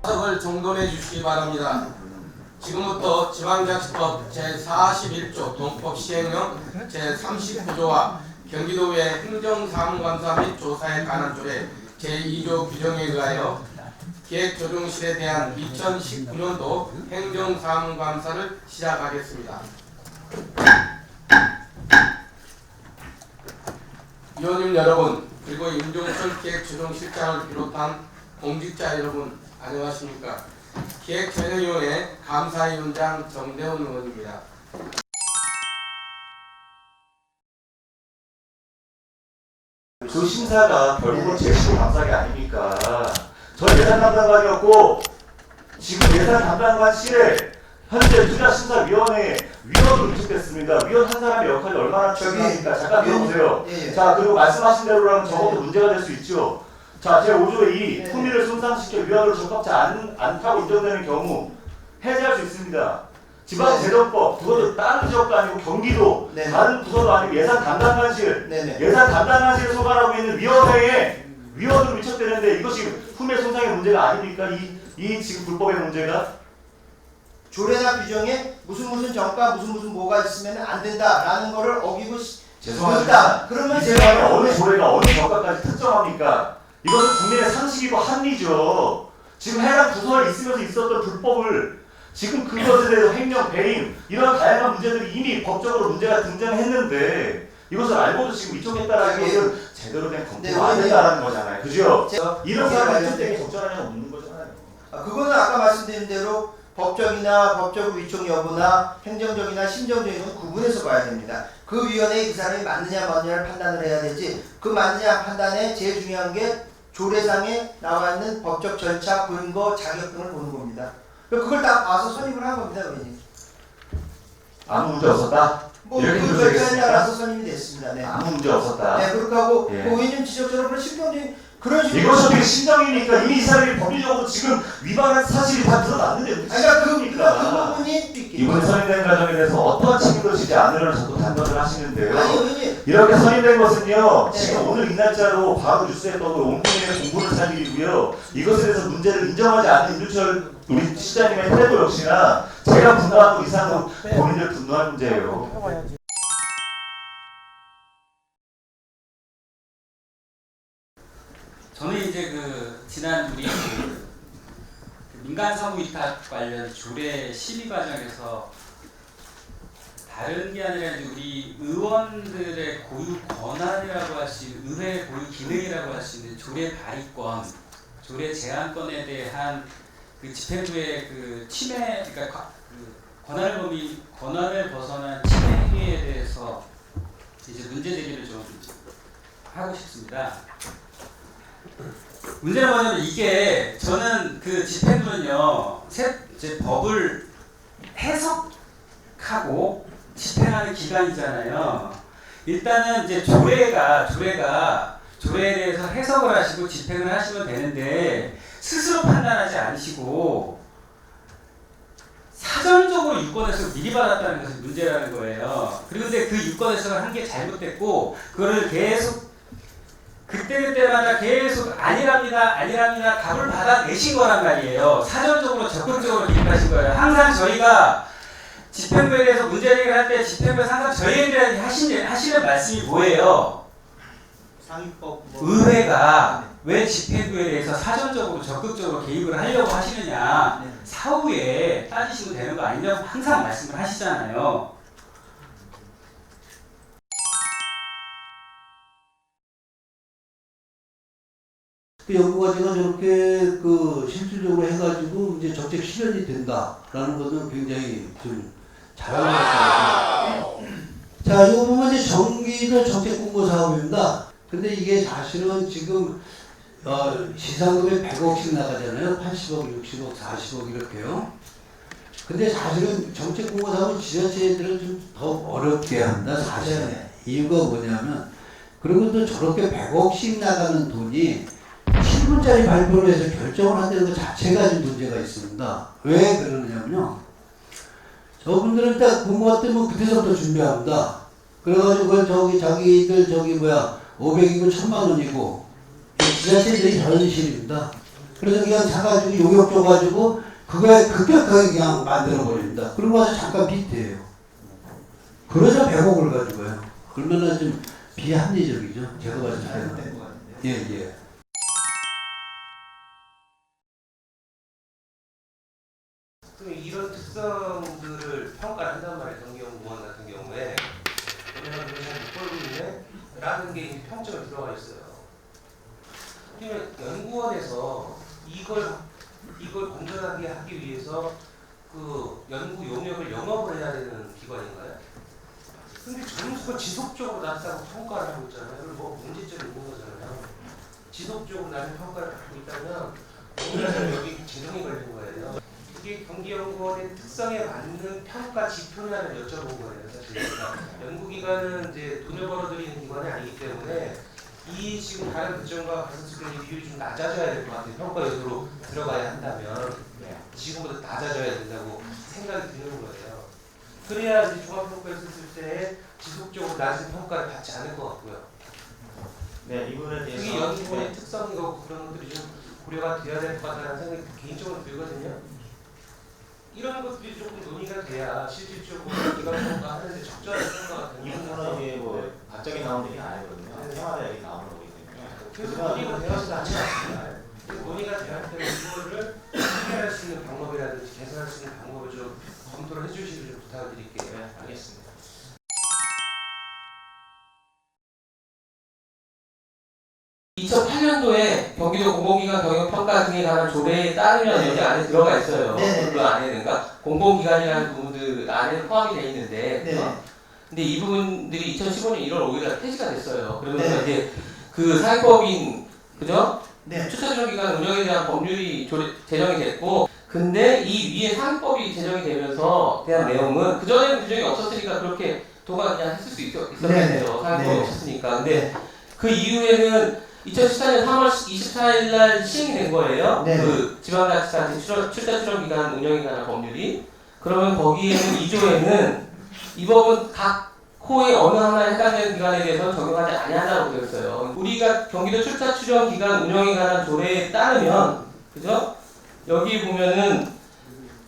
을 정돈해 주시기 바랍니다. 지금부터 지방자치법 제41조 동법 시행령 제39조와 경기도의 행정사무감사 및 조사에 관한 조례 제2조 규정에 의하여 기획조정실에 대한 2019년도 행정사무감사를 시작하겠습니다. 위원님 여러분, 그리고 임종철 기획조정실장을 비롯한 공직자 여러분, 안녕하십니까? 기획재정위원회 감사위원장 정대훈 의원입니다. 그 심사가 결국은 제시로 감사가 아닙니까? 저 예산 담당관이었고 지금 예산 담당관실에 현재 투자심사위원회 위원으로 위촉됐습니다. 위원 한 사람의 역할이 얼마나 중요합니까? 잠깐 들어보세요. 자, 그리고 말씀하신 대로라면 적어도 문제가 될 수 있죠. 자, 제5조 2 품위를 손상시켜 위원으로 적합지 않다고 인정되는 경우 해제할 수 있습니다. 지방재정법, 그것도 다른 지역도 아니고 경기도, 다른 부서도 아니고 예산 담당관실, 예산 담당관실에 소관하고 있는 위원회에 위원으로 위촉되는데 이것이 품위 손상의 문제가 아닙니까? 이 지금 불법의 문제가? 조례나 규정에 무슨 정가 무슨 뭐가 있으면 안 된다라는 거를 어기고 죄송합니다. 그러면 제가 어느 조례가 어느 정가까지 특정합니까? 이것은 국민의 상식이고 합리죠. 지금 해당 부서에 있으면서 있었던 불법을 지금 그것에 대해서 횡령, 배임 이런 다양한 문제들이 이미 법적으로 문제가 등장했는데 이것을 알고도 지금 위촉했다라는 것은 제대로 된 검토가 안 된다라는 거잖아요. 그죠? 이런 사람이 위촉되기 적절하냐고 묻는 거잖아요. 그거는 아까 말씀드린 대로 법적이나 법적 위촉 여부나 행정적이나 심정적인 건 구분해서 봐야 됩니다. 그 위원회에 그 사람이 맞느냐 마느냐를 판단을 해야 되지, 그 맞느냐 판단에 제일 중요한 게 조례상에 나와 있는 법적 절차, 근거, 자격 등을 보는 겁니다. 그걸 다 봐서 선임을 한 겁니다, 의원님. 아무 문제 없었다? 그 절차에 따라서 선임이 됐습니다. 네. 아무 문제 없었다? 네, 그렇게 하고 예. 의원님 지적처럼 그런 심정적인 그런 식으로 이것이 어떻게 심정이니까 이미 이 사람이 법리적으로 지금 위반한 사실이 다 드러났는데 무슨 그러니까 그 부분이 이번에 선임된 과정에 대해서 어떠한 책임도 지지 않으려는 자꾸 단언을 하시는데요. 아니 의원님 이렇게 선임된 것은요, 네. 지금 오늘 이 날짜로 바로 뉴스에 떠도 온 국민의 공분을 살리고요. 이것에 대해서 문제를 인정하지 않는 임준철 우리 시장님의 태도 역시나 제가 분노한 것 이상으로 본인들 분노한 문제예요. 저는 이제 지난 우리 민간사무위탁 관련 조례 심의 과정에서 다른 게 아니라 이제 우리 의원들의 고유 권한이라고 할 수 있는 의회 고유 기능이라고 할 수 있는 조례 발의권, 조례 제안권에 대한 집행부의 침해, 그러니까 권한을 벗어난 침해 행위에 대해서 이제 문제 제기를 좀 하고 싶습니다. 문제는 뭐냐면 이게 저는 집행부는요 이제 법을 해석하고 집행하는 기관이잖아요. 일단은 이제 조례에 대해서 해석을 하시고 집행을 하시면 되는데 스스로 판단하지 않으시고 사전적으로 유권 해석을 미리 받았다는 것이 문제라는 거예요. 그리고 이제 그 유권 해석을 한 게 잘못됐고 그거를 계속 그때마다 계속 아니랍니다 답을 받아내신 거란 말이에요. 사전적으로 적극적으로 기입하신 거예요. 항상 저희가 집행부에 대해서 문제 제기를 할 때 집행부에서 항상 저희에 대한 하시는 말씀이 뭐예요? 상위법 의회가 왜 집행부에 대해서 사전적으로 적극적으로 개입을 하려고 하시느냐, 사후에 따지시면 되는 거 아니냐고 항상 말씀을 하시잖아요. 연구과제가 저렇게 실질적으로 해가지고 이제 정책 실현이 된다라는 것은 굉장히 좀 잘하는 것 같아요. 자, 이거 보면 이제 정기도 정책 공모 사업입니다. 근데 이게 사실은 지금 시상금이 100억씩 나가잖아요. 80억, 60억, 40억 이렇게요. 근데 사실은 정책 공모 사업은 지자체들은 좀 더 어렵게 합니다. 사실은. 이유가 뭐냐면 그리고 또 저렇게 100억씩 나가는 돈이 7분짜리 발표를 해서 결정을 한다는 것 자체가 좀 문제가 있습니다. 왜 그러느냐면요. 저분들은 딱 공모가 뜨면 그때서부터 준비합니다. 그래가지고 자기들 500이고 1000만 원이고 지자체들이 현실입니다. 그래서 그냥 사가지고 용역 줘가지고 그게 그냥 만들어버립니다. 그러고 와서 잠깐 빚대요. 그러자 100억을 가지고요. 얼마나 좀 비합리적이죠. 제가 봤을 때는. 잘못된 것 같은데. 예. 그럼 이런 특성들을 평가를 한단 말이에요. 경기연구원 같은 경우에 우리가 그걸 잘못 벌고 있네? 라는 게 이제 평점에 들어가 있어요. 그러면 연구원에서 이걸 건전하게 하기 위해서 그 연구 용역을 영업을 해야 되는 기관인가요? 근데 점수가 지속적으로 낮다고 평가를 하고 있잖아요. 그럼 뭐 문제점이 있는 거잖아요. 지속적으로 낮은 평가를 받고 있다면 오늘은 여기 재정이 걸린 거예요. 이게 경기연구원의 특성에 맞는 평가 지표냐를 여쭤본 거예요. 사실 연구기관은 이제 돈을 벌어들이는 기관이 아니기 때문에 이 지금 다른 부정과 가산수의 비율이 좀 낮아져야 될 것 같아요. 평가 요소로 들어가야 한다면 지금보다 낮아져야 된다고 생각이 드는 거예요. 그래야 이제 종합평가를 썼을 때 지속적으로 낮은 평가를 받지 않을 것 같고요. 네, 이 부분에 대해서 그게 연구원의 특성이고 그런 것들이 좀 고려가 돼야 될 것 같다는 생각이 개인적으로 들거든요. 이런 것들이 조금 논의가 돼야 실질적으로 기관 평가하는데 적절한 평가가 이 되는 부분은 이게 뭐 갑자기 나오는 게 아니거든요. 해마다 여기 나오는 거기 때문에. 그래서 논의가 되어서 낫지 않습니다. 논의가 돼야 할 때는 이거를 해결할 수 있는 방법이라든지 개선할 수 있는 방법을 좀 검토를 해주시길 좀 부탁을 드릴게요. 네, 알겠습니다. 2008년도에 경기도 공공기관 경영평가 등에 관한 조례에 따르면 여기 안에 들어가 있어요. 네. 그 안에 그러니까 공공기관이라는 부분들 안에 포함이 돼 있는데 네. 근데 이 부분들이 2015년 1월 5일 날 폐지가 됐어요. 그러면서 네. 이제 그 사회법인 그죠? 네. 추천기관 운영에 대한 법률이 제정이 됐고 근데 이 위에 사회법이 제정이 되면서 대한 내용은 그전에는 규정이 없었으니까 그렇게 도가 그냥 했을 수 있었겠죠. 네. 사회법이 네. 없었으니까. 근데 그 이후에는 2014년 3월 24일 날 시행이 된 거예요. 네. 그 지방자치단체 출자 출원기관 운영에 관한 법률이. 그러면 거기에는 2조에는 이 법은 각 호의 어느 하나에 해당되는 기관에 대해서 적용하지 아니한다고 되어 있어요. 우리가 경기도 출자 출원 기관 운영에 관한 조례에 따르면 그죠? 여기 보면은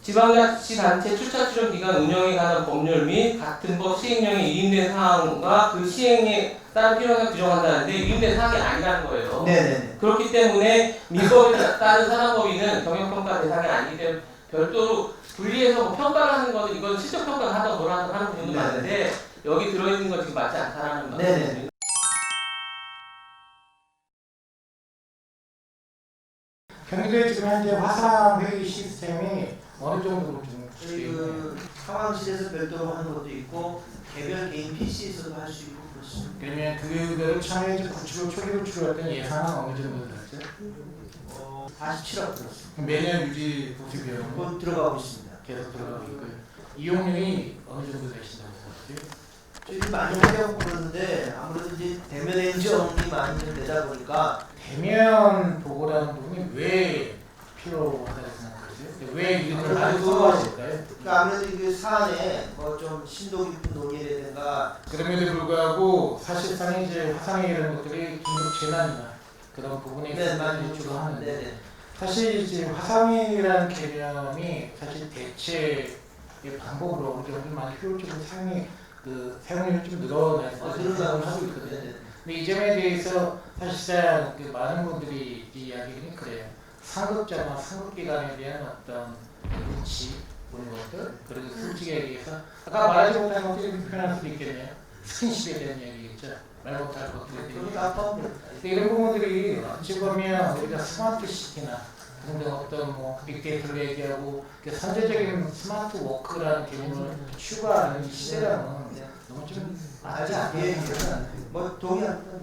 지방자치단체 출자 출원 기관 운영에 관한 법률 및 같은 법 시행령에 위임된 사항과 그 시행에 따른 필요성을 규정한다는데 위임된 사항이 아니라는 거예요. 네네네. 그렇기 때문에 민법에 따른 사람법인은 경영평가 대상이 아니기 때문에 별도로 분리해서 뭐 평가를 하는 거는 이건 실적 평가를 하다 뭐라 하는 부분도 네. 많은데 여기 들어있는 건 지금 맞지 않다라는 네네. 말입니다. 경기도에 지금 현재 화상 회의 시스템이 어느 정도로 좀 저희 그 상황실에서 별도로 하는 것도 있고 개별 개인 PC에서도 할 수 있고 그렇습니다. 그러면 그거를 처음에 이제 구축을 초기 구축을 했던 예산은 어느 정도 들었죠? 47억 들었습니다. 매년 유지 보수 비용은 그건 들어가고 있습니다. 계속 들어가고 있고요. 이용률이 어느 정도 되신다고 생각해요? 저희들이 많이 하려고 그러는데 아무래도 이제 대면 행정이 많이 좀 되다 보니까 대면 보고라는 부분이 왜 필요하다고 생각하세요? 왜 이걸 많이 선호하실까요? 그러니까 아무래도 이게 사안에 뭐 좀 심도 깊은 논의라든가 그럼에도 불구하고 사실상 이제 화상회 이런 것들이 긴급 재난이나 그런 부분에 많이 주로 하는데 네네. 사실 이제 화상회라는 개념이 사실 대체의 방법으로 어느 정도 많이 효율적으로 사용률이 좀 늘어날 거라고 생각을 하고 있거든요. 네네. 근데 이 점에 대해서 사실상 그 많은 분들이 이야기는 그래요. 상급자나 상급기관에 대한 어떤 눈치 보는 것들 그리고 솔직에 의해서 아까 말하지 못한 것들이 불편할 수도 있겠네요. 스킨십에 대한 이야기겠죠. 말 못할 것들에 대한 그것도 아파합니다. 이런 부분들이 어찌 보면 우리가 스마트 시티나 등등 어떤 뭐 빅데이터를 얘기하고 선제적인 스마트 워크라는 개념을 추구하는 이 시대랑은 너무 좀 맞지 않게 생각합니다. 뭐 동의합니다.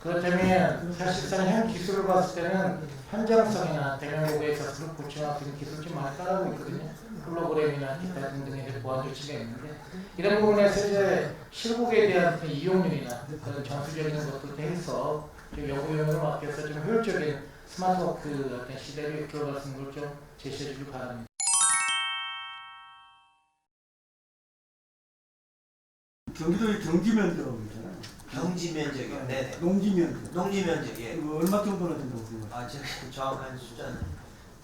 그렇다면 사실상 현 기술을 봤을 때는 현장성이나 대면보고에 있어서 고치는 기술 좀 많이 따라오고 있거든요. 홀로그램이나 기타 등등의 보안 조치가 있는데 이런 부분에서 이제 실국에 대한 어떤 이용률이나 그런 정수적인 것들도 해서 좀 연구용으로 맡겨서 좀 효율적인 스마트워크 어떤 시대를 이끌어가는 걸 좀 제시해 주길 바랍니다. 경기도의 경지면적이잖아요. 경지 면적이요. 네네. 농지면 농지 면적. 예. 얼마 정도나 된다고 생각해요? 아 제가 정확한 숫자는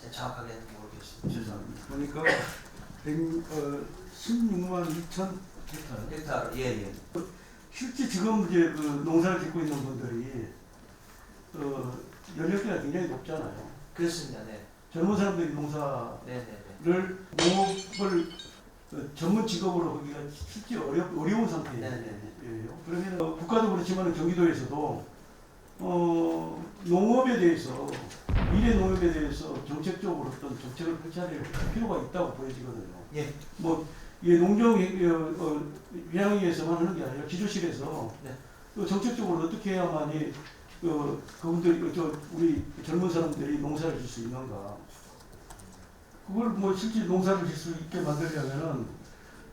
제가 정확하게 모르겠습니다. 죄송합니다. 보니까 16만 2천 헥타르. 헥타르. 예예. 실제 지금 이제 그 농사를 짓고 있는 분들이 연령대가 굉장히 높잖아요. 그렇습니다. 네. 젊은 사람들이 농사를 네네네. 농업을 전문 직업으로 하기가 실제 어려운 상태예요. 네네. 그러면 국가도 그렇지만 경기도에서도 농업에 대해서 미래 농업에 대해서 정책적으로 어떤 정책을 펼쳐야 될 필요가 있다고 보여지거든요. 예. 뭐 이게 농정 위원회에서만 하는 게 아니라 기조실에서 네. 정책적으로 어떻게 해야만이 그분들 우리 젊은 사람들이 농사를 질 수 있는가? 그걸 뭐 실제 농사를 질 수 있게 만들려면은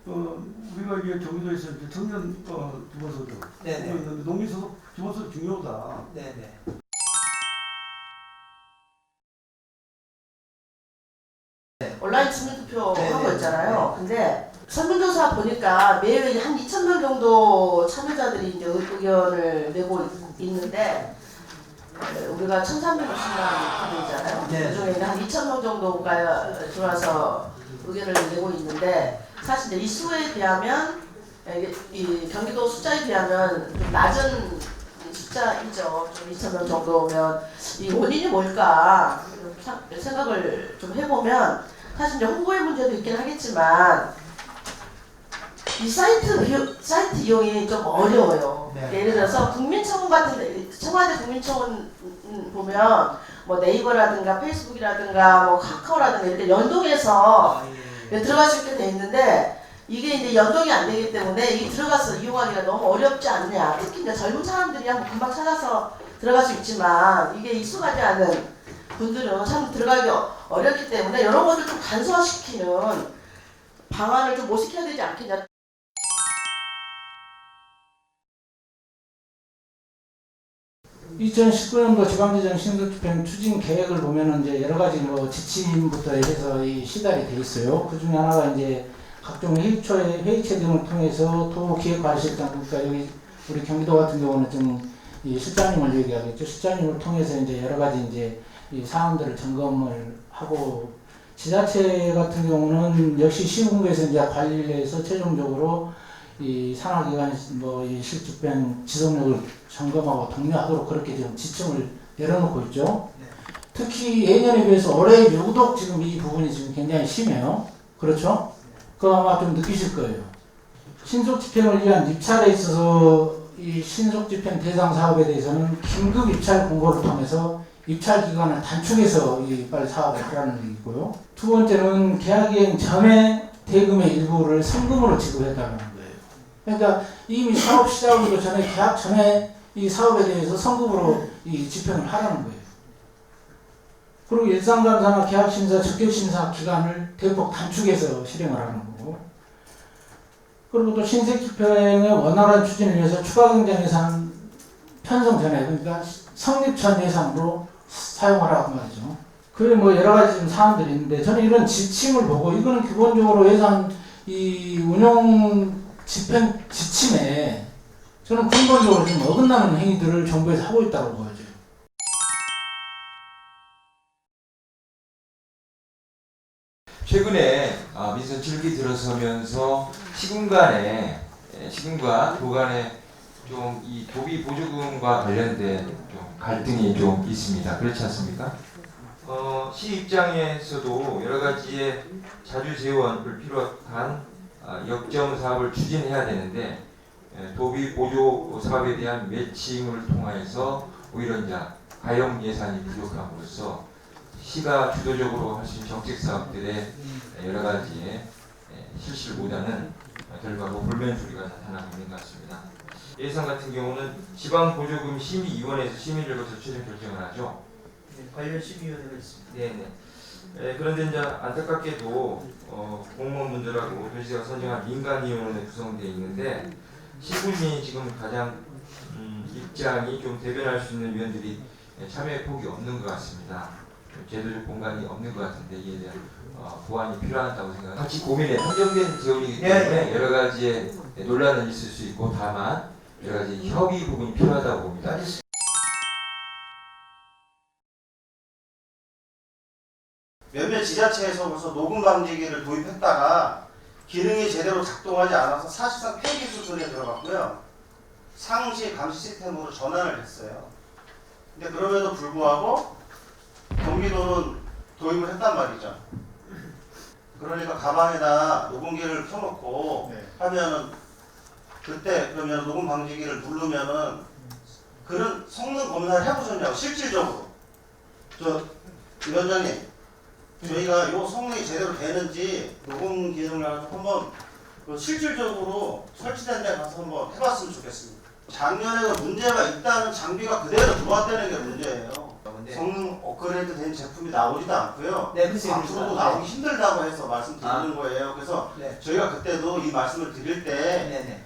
우리가 이게 경기도에서 이제 청년 기본소득 네네. 있는데 농민소득 기본소득 중요하다. 네네. 온라인 주민투표 네, 하고 네, 있잖아요. 근데 설문조사 보니까 매일 한 2,000명 정도 참여자들이 이제 의견을 내고 있는데 우리가 1,360만 명이잖아요. 네. 그중에 한 2,000명 정도가 들어와서 의견을 내고 있는데 사실 이제 이 수에 비하면 이 경기도 숫자에 비하면 좀 낮은 숫자이죠. 좀 2,000명 정도면 이 원인이 뭘까 생각을 좀 해보면 사실 이제 홍보의 문제도 있긴 하겠지만 이 사이트 이용이 좀 어려워요. 네. 예를 들어서 국민청원 같은 데, 청와대 국민청원 보면 뭐 네이버라든가 페이스북이라든가 뭐 카카오라든가 이렇게 연동해서 들어갈 수 있게 돼 있는데 이게 이제 연동이 안 되기 때문에 이게 들어가서 이용하기가 너무 어렵지 않냐. 특히 이제 젊은 사람들이야 뭐 금방 찾아서 들어갈 수 있지만 이게 익숙하지 않은 분들은 참 들어가기 어렵기 때문에 이런 것들 좀 간소화시키는 방안을 좀 모색해야 되지 않겠냐. (2019년도) 지방재정 신속집행 추진 계획을 보면은 이제 여러 가지 뭐 지침부터 해서 이 시달이 돼 있어요. 그 중에 하나가 이제 각종 회의체 등을 통해서 도기획관실장, 그러니까 여기 우리 경기도 같은 경우는 좀 이 실장님을 얘기하겠죠. 실장님을 통해서 이제 여러 가지 이제 이 사안들을 점검을 하고, 지자체 같은 경우는 역시 시군구에서 이제 관리를 해서 최종적으로 이 산하기관 뭐 이 실집행 지속력을 점검하고 독려하도록 그렇게 지금 지침을 내려놓고 있죠. 특히 예년에 비해서 올해 유독 지금 이 부분이 지금 굉장히 심해요. 그렇죠? 그거 아마 좀 느끼실 거예요. 신속 집행을 위한 입찰에 있어서 이 신속 집행 대상 사업에 대해서는 긴급 입찰 공고를 통해서 입찰 기간을 단축해서 이 빨리 사업을 하라는 얘기고요. 두 번째는 계약이행 전에 대금의 일부를 상금으로 지급해달라는 거예요. 그러니까 이미 사업 시작하기도 전에 계약 전에 이 사업에 대해서 성급으로 이 집행을 하라는 거예요. 그리고 일상감사나 계약심사, 적격심사 기간을 대폭 단축해서 실행을 하는 거고, 그리고 또 신색 집행의 원활한 추진을 위해서 추가 경쟁 예산 편성 전에, 그러니까 성립 전 예산으로 사용하라고 말이죠. 그게 뭐 여러 가지 좀 사안들이 있는데, 저는 이런 지침을 보고 이거는 기본적으로 예산 이 운용 집행 지침에 저는 근본적으로 좀 어긋나는 행위들을 정부에서 하고 있다고 보여져요. 최근에 민선 7기 들어서면서 시군과 도 간에 좀 이 도비 보조금과 관련된 좀 갈등이 좀 있습니다. 그렇지 않습니까? 시 입장에서도 여러 가지의 자주 재원을 필요한 역점 사업을 추진해야 되는데, 도비 보조 사업에 대한 매칭을 통해서 오히려 이제 가용 예산이 부족함으로써 시가 주도적으로 할 수 있는 정책 사업들의 여러 가지의 실시를 못하는 결과로 불면 소리가 나타나고 있는 것 같습니다. 예산 같은 경우는 지방보조금 심의위원회에서 심의를 거쳐 최종 결정을 하죠. 네, 관련 심의위원회가 있습니다. 네네. 그런데 이제 안타깝게도 공무원 분들하고 도시가 선정한 민간위원회 구성되어 있는데, 시군이 지금 가장 입장이 좀 대변할 수 있는 위원들이 참여 폭이 없는 것 같습니다. 제도적 공간이 없는 것 같은데 이에 대한 보완이 필요하다고 생각합니다. 같이 고민해 한정된 재원이기 때문에 여러 가지의 논란은 있을 수 있고, 다만 여러 가지 협의 부분이 필요하다고 봅니다. 몇몇 지자체에서 벌써 녹음 방지기를 도입했다가 기능이 제대로 작동하지 않아서 사실상 폐기 수순에 들어갔고요. 상시 감시 시스템으로 전환을 했어요. 근데 그럼에도 불구하고 경기도는 도입을 했단 말이죠. 그러니까 가방에다 녹음기를 켜놓고 하면은 그때 그러면 녹음 방지기를 누르면은 그런 성능 검사를 해보셨냐고 실질적으로. 저 위원장님, 저희가 이 성능이 제대로 되는지 녹음 기능을 한번 실질적으로 설치된 데 가서 한번 해봤으면 좋겠습니다. 작년에 문제가 있다는 장비가 그대로 들어왔다는 게 문제예요. 성능 업그레이드 된 제품이 나오지도 않고요. 네, 그치, 앞으로도 그치. 나오기 힘들다고 해서 말씀드리는 거예요. 그래서 네. 저희가 그때도 이 말씀을 드릴 때 네네.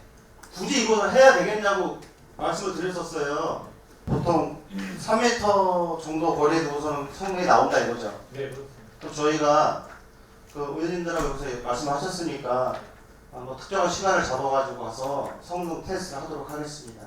굳이 이걸 해야 되겠냐고 말씀을 드렸었어요. 보통 3m 정도 거리에 두고서는 성능이 나온다 이거죠. 네. 또 저희가 그 의원님들하고 여기서 말씀하셨으니까 뭐 특정한 시간을 잡아가지고 가서 성능 테스트를 하도록 하겠습니다.